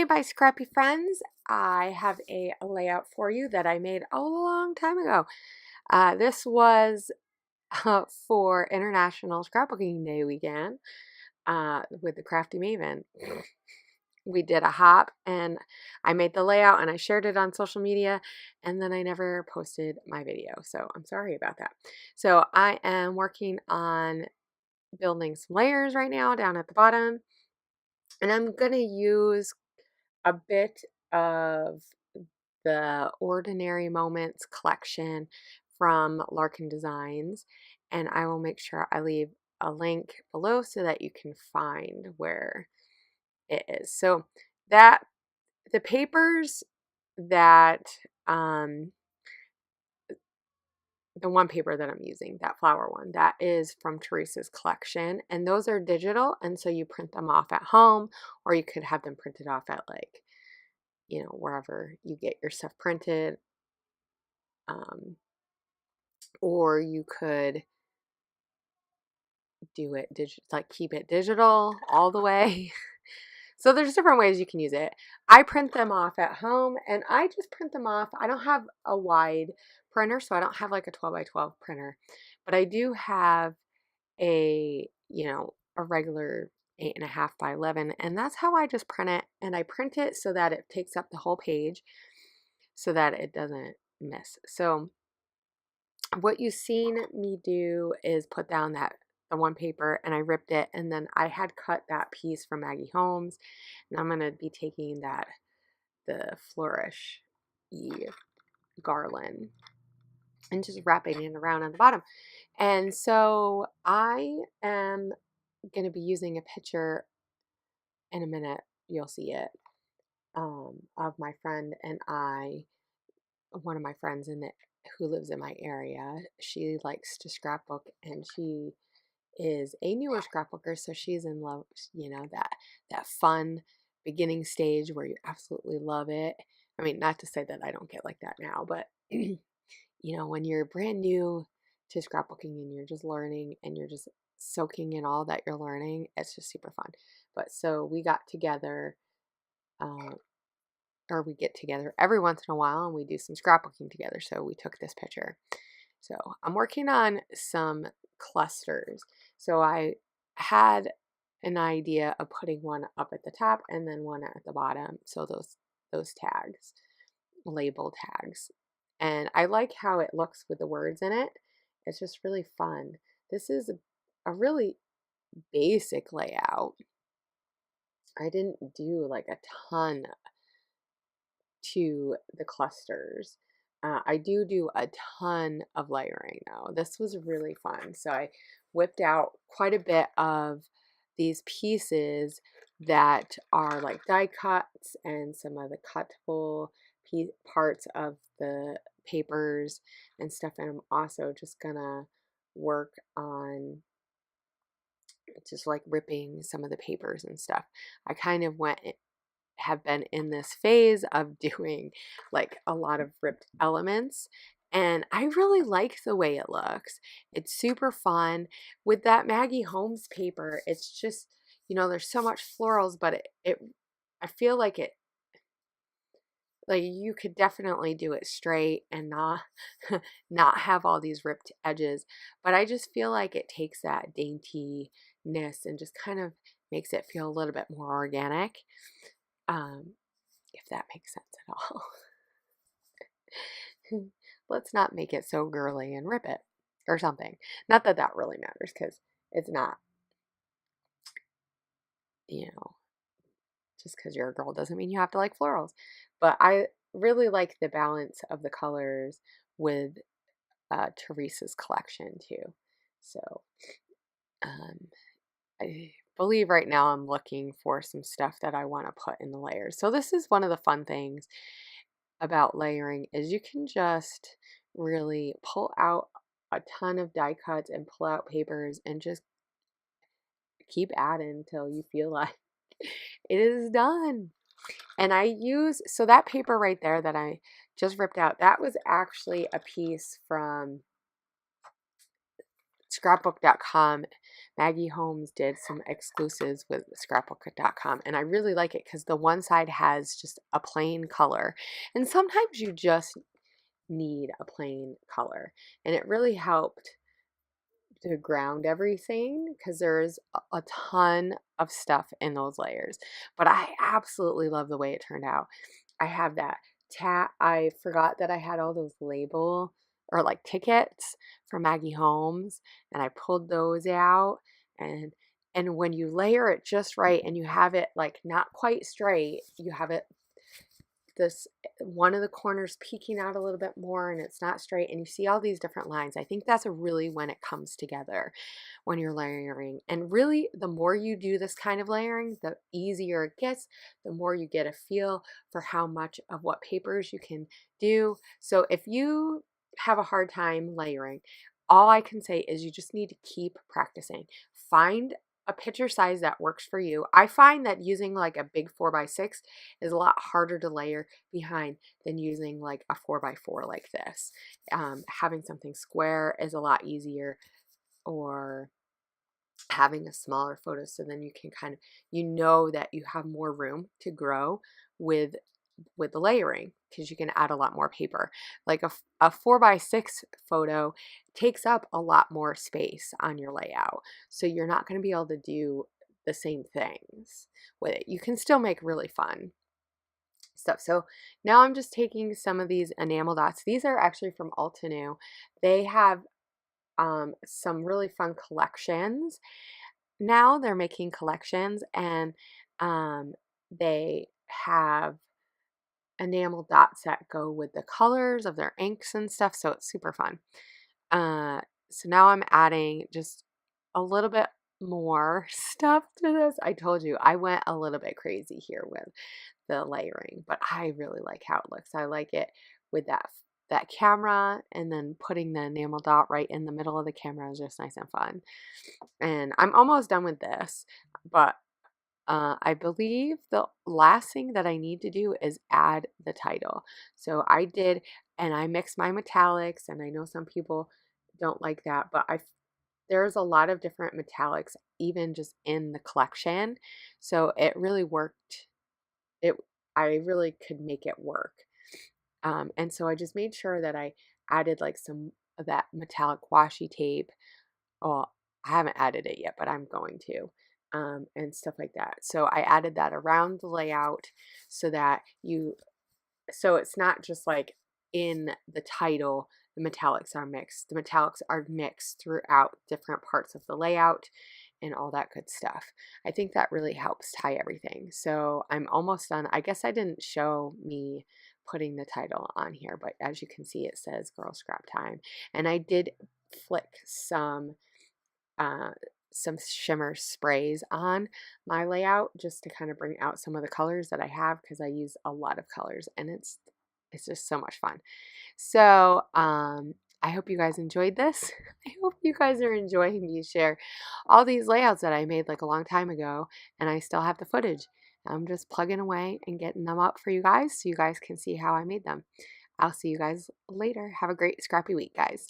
Hey, my scrappy friends. I have a layout for you that I made a long time ago. This was for International Scrapbooking Day weekend with the Crafty Maven. We did a hop and I made the layout and I shared it on social media, and then I never posted my video. So I'm sorry about that. So I am working on building some layers right now down at the bottom, and I'm going to use a bit of the Ordinary Moments collection from Larkin Designs, and I will make sure I leave a link below so that you can find where it is. So that the papers that the one paper that I'm using, that flower one, that is from Teresa's collection, and those are digital, and so you print them off at home, or you could have them printed off at, like, wherever you get your stuff printed. Or you could do it like keep it digital all the way. So there's different ways you can use it. I print them off at home, and I just print them off. I don't have a wide printer, so I don't have like a 12 by 12 printer, but I do have a regular 8.5 by 11, and that's how I just print it. And I print it so that it takes up the whole page so that it doesn't miss. So what you've seen me do is put down the one paper, and I ripped it, and then I had cut that piece from Maggie Holmes, and I'm going to be taking the flourish garland and just wrapping it around on the bottom. And so I am going to be using a picture in a minute, you'll see it, of my friend and I, one of my friends who lives in my area. She likes to scrapbook, and she is a newer scrapbooker, so she's in love, that fun beginning stage where you absolutely love it. I mean, not to say that I don't get like that now, but when you're brand new to scrapbooking and you're just learning and you're just soaking in all that you're learning, it's just super fun. But so we got together, or we get together every once in a while, and we do some scrapbooking together. So we took this picture. So I'm working on some clusters. So I had an idea of putting one up at the top and then one at the bottom. So those tags, label tags. And I like how it looks with the words in it. It's just really fun. This is a really basic layout. I didn't do like a ton to the clusters. I do a ton of layering though. This was really fun. So I whipped out quite a bit of these pieces that are like die cuts and some of the cuttable parts of the papers and stuff. And I'm also just gonna work on just like ripping some of the papers and stuff. I kind of have been in this phase of doing like a lot of ripped elements, and I really like the way it looks. It's super fun. With that Maggie Holmes paper, it's just, there's so much florals, but I feel like you could definitely do it straight and not have all these ripped edges, but I just feel like it takes that daintiness and just kind of makes it feel a little bit more organic. If that makes sense at all. Let's not make it so girly and rip it or something. Not that that really matters, because it's not, just because you're a girl doesn't mean you have to like florals. But I really like the balance of the colors with Teresa's collection too. So I believe right now I'm looking for some stuff that I want to put in the layers. So this is one of the fun things about layering, is you can just really pull out a ton of die cuts and pull out papers and just keep adding until you feel like it is done. And so that paper right there that I just ripped out, that was actually a piece from scrapbook.com, Maggie Holmes did some exclusives with scrapbook.com, and I really like it because the one side has just a plain color, and sometimes you just need a plain color, and it really helped to ground everything because there's a ton of stuff in those layers. But I absolutely love the way it turned out. I have that I forgot that I had all those label or like tickets from Maggie Holmes, and I pulled those out, and when you layer it just right and you have it like not quite straight, you have it this one of the corners peeking out a little bit more and it's not straight, and you see all these different lines. I think that's really when it comes together when you're layering. And really, the more you do this kind of layering, the easier it gets, the more you get a feel for how much of what papers you can do. So if you have a hard time layering, all I can say is you just need to keep practicing. Find a picture size that works for you. I find that using like a big 4x6 is a lot harder to layer behind than using like a 4x4 like this. Having something square is a lot easier, or having a smaller photo, so then you can kind of, you know that you have more room to grow with the layering because you can add a lot more paper. Like a 4x6 photo takes up a lot more space on your layout, so you're not going to be able to do the same things with it. You can still make really fun stuff. So now I'm just taking some of these enamel dots. These are actually from Altenew. They have some really fun collections. Now they're making collections, and they have enamel dots that go with the colors of their inks and stuff, so it's super fun. So now I'm adding just a little bit more stuff to this. I told you I went a little bit crazy here with the layering, but I really like how it looks. I like it with that camera, and then putting the enamel dot right in the middle of the camera is just nice and fun. And I'm almost done with this, but I believe the last thing that I need to do is add the title. So I did, and I mixed my metallics, and I know some people don't like that, but there's a lot of different metallics even just in the collection. So it really worked. I really could make it work. And so I just made sure that I added like some of that metallic washi tape. Oh, I haven't added it yet, but I'm going to. And stuff like that. So I added that around the layout so that so it's not just like in the title, the metallics are mixed. The metallics are mixed throughout different parts of the layout and all that good stuff. I think that really helps tie everything. So I'm almost done. I guess I didn't show me putting the title on here, but as you can see, it says Girl Scrap Time. And I did flick some shimmer sprays on my layout just to kind of bring out some of the colors that I have, because I use a lot of colors, and it's just so much fun. So I hope you guys enjoyed this. I hope you guys are enjoying me share all these layouts that I made like a long time ago, and I still have the footage. I'm just plugging away and getting them up for you guys so you guys can see how I made them. I'll see you guys later. Have a great scrappy week, guys.